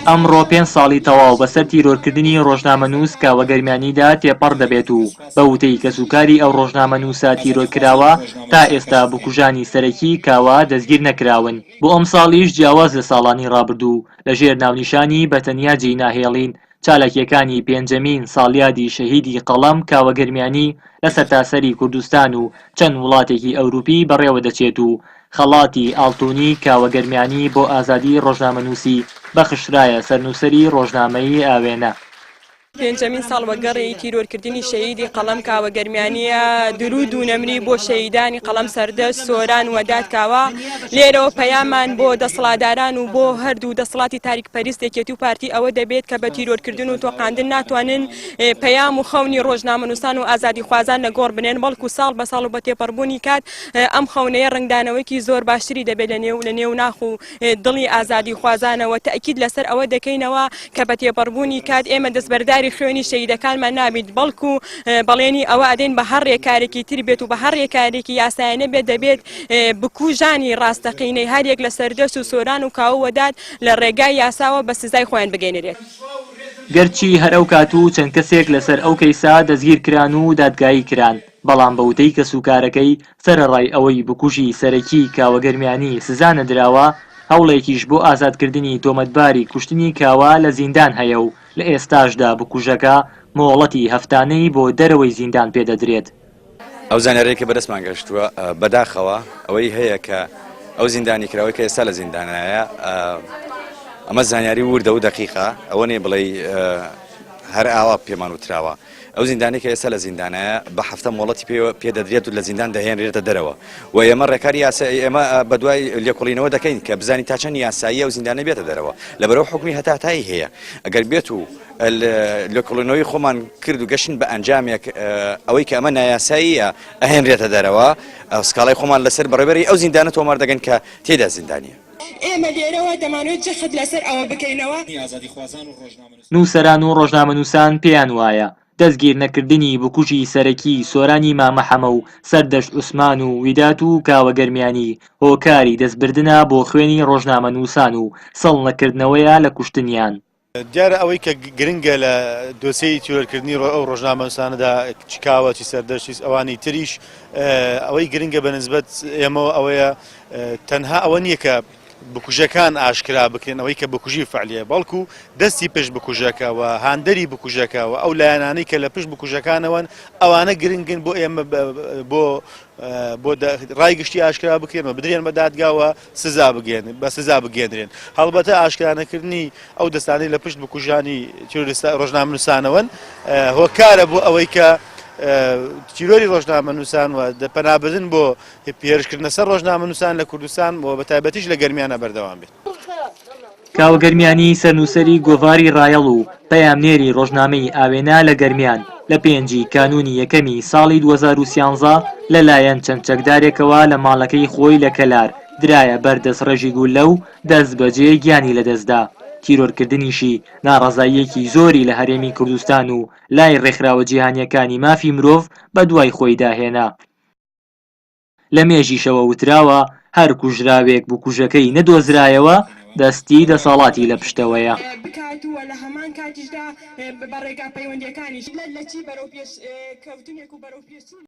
ئەمڕۆ 5 ساڵی تەواو بەسەر تیرۆرکردنی ڕۆژنامەنووس کاوەگەرمیانیدا تێپەڕ دەبێت و بە وتەی کەسوکاری ئەو ڕۆژنامەنووسە تیرۆرکراوە تا ئێستا بکوژانی سەرەکی کاوە دەستگیر نەکراون. بۆ ئەم ساڵیش جیاواز لە ساڵانی ڕابردوو لەژێر ناونیشانی بەتەنیا جێناهێڵین چالاکیەکانی پێنجەمین ساڵیادی شەهیدی قەڵەم کاوەگەرمیانی لە سەرتاسەری کوردستان و چەند وڵاتێکی ئەوروپی بەڕێوە دەچێت و خەڵاتی ئاڵتوونی کاوەگەرمیانی بۆ ئازادی ڕۆژنامەنووسی بەخشرایە سەرنووسەری ڕۆژنامەیی ئاوێنە. پێنجەمین ساڵ وەگەڕی تیرۆرکردنی شەهیدی قەڵەم کاوەگەرمیانیە درود و نەمری بۆ شەهیدانی قەڵەم سەردەست سۆران وەداد کاوە. لێرەوە پەیامان بۆ دەسەڵاتداران و بۆ هەردوو دەسەڵاتی تاریکپەرست یەکێتی و پارتی ئەوە دەبێت کە بە تیرۆرکردن و تۆقاندن ناتوانن پەیام و خەونی ڕۆژنامەنووسان و ئازادی خوازان لەگۆڕ بنێن، بەڵکو ساڵ بە ساڵ و بە تێپەڕبوونی کات ئەم خەونەیە ڕنگدانەوەیکی زۆر باشتری دەبێت لە نێو ناخ و دڵی ئازادی خوازانەوە. تەئکید لەسەر ئەوە دەکەینەوە کە بە تێپەڕبوونی کات ئێمە دەستبەرداری خوێنی شەهیدەکانمان نابیت، بەڵکو بەڵێنی ئەوە ئەدەین بە هەر ڕێکارێکی تر بێت و بە هەر ڕێکارێکی یاسایانە بێت دەبێت بکوژانی ڕاستەقینەی هەریەک لە سەردەست و سۆران و کاوە وەداد لە ڕێگای یاساوە بە سزای خۆیان بگەێنرێت. گەرچی هەر ئەو کات و چەند کەسێک لەسەر ئەو کەیسا دەستگیر کران و دادگایی کران، بەڵام بەوتەی کەسوکارەکەی سەرەڕای ئەوەی بکوژی سەرەکی کاوەگەرمیانی سزا نەدراوە، هەوڵێکیش بۆ ئازادکردنی تۆمەتباری کوشتنی کاوە لە زیندان هەیە و لە ئێستاشدا بکوژەکە مۆڵەتی هەفتانەی بۆ دەرەوەی زیندان پێدەدرێت. ئەو زانیاریەکە بەدەستمان گەشتووە بەداخەوە ئەوەی هەیە کە ئەو زیندانی کراوەی کە ئێستا لە زیندانایە ئەمە زانیاری وردە و دەقیقە، ئەوە نێ بڵێ هەر ئاوا پێمان وتراوە. ئەو زیندانی کە ئێستا لە زیندانایە بە هەفتە مۆڵەتی پێدەدرێت و لە زیندان دەهێنرێتە دەرەوە و ئێمە ڕێکاری یاسایی ئێمە بە دوای لێکۆڵینەوە دەکەین کە بزانی تا چەند یاسایی ئەو زیندانە بێتە دەرەوە لەبەرەوە حکمی هەتاتایی هەیە. ئەگەر بێت و لێکۆڵینەوەی خۆمان کرد و گەشتن بە ئەنجامێک ئەوەی کە ئەمە نایاساییە ئەهێنرێتە دەرەوە، سکاڵای خۆمان لەسەر بەڕێبەری ئەو زیندانە تۆمار دەگەن کە تێدا زیندانیە. ئێمە لێرەوە دەمانوێت جەخت لەسەر ئەوە بکەینەوە. نووسەران و ڕۆژنامەنووسان پێیان وایە دەستگیر نەکردنی بکوژی سەرەکی سۆرانی مامەحەمە و سەردەشت عوسمان و ویدات و کاوەگەرمیانی هۆکاری دەستبردنە بۆ خوێنی ڕۆژنامەنووسان و سەڵ نەکردنەوەیە لە کوشتنیان. دیارە ئەوەی کە گرنگە لە دۆسەی تیرۆرکردنی ئەو ڕۆژنامەنووسانەدا چیکاوە چی سەردەشتی ئەوانی تریش ئەوەی گرنگە بەنسبەت ئێمەوە ئەوەیە تەنها ئەوە نییە کە بکوژەکان ئاشکرا بکرێن ئەوەی کە بکوژی فعلیە، بەڵکو دەستی پشت بکوژەکەەوە هاندەری بکوژەکەەوە ئەو لایەنانەی کە لە پشت بکوژەکانەوەن ئەوانە گرنگن بۆ ئێمە بۆ ڕایگشتی ئاشکرا بکرێنەوە بدرێن بە دادگاوە بە سزا بگەێنرێن. هەڵبەتە ئاشکرانەکردنی ئەو دەستانەی لە پشت بکوژانی ڕۆژنامەنووسانەوەن هۆکارە بۆ ئەوەی کە تیرۆری ڕۆژنامەنووسان و پەنابردن بۆ پێشکردنە سەر ڕۆژنامەنووسان لە کوردستان و بە تایبەتیش لە گەرمیانە بەردەوام بێت. کاوەگەرمیانی سەرنووسەری گۆڤاری ڕایەڵ و پەیامنێری ڕۆژنامەی ئاوێنە لە گەرمیان لە 5 کانونی یەکەمی ساڵی 2013 لەلایەن چەند چەکدارێکەوە لە ماڵەکەی خۆی لە کەلار درایە بەردەست ڕێژی گولە و دەست بەجێ گیانی لەدەستدا. تیرۆرکردنیشی ناڕەزاییەکی زۆری لە هەرێمی کوردستان و لای ڕێکخراوە جیهانیەکانی مافی مرۆڤ بە دوای خۆی داهێنا. لە مێژیشەوە وتراوە هەر کوژراوێک بکوژەکەی نەدۆزرایەوە دەستی دەسەڵاتی لە پشتەوەیە. بکاتووە لە هەمان کاتیشدا بە ڕێگا پەیوەندیەکانیش لە چی بەرەو پێش کەوتنێک و بەرەو پێش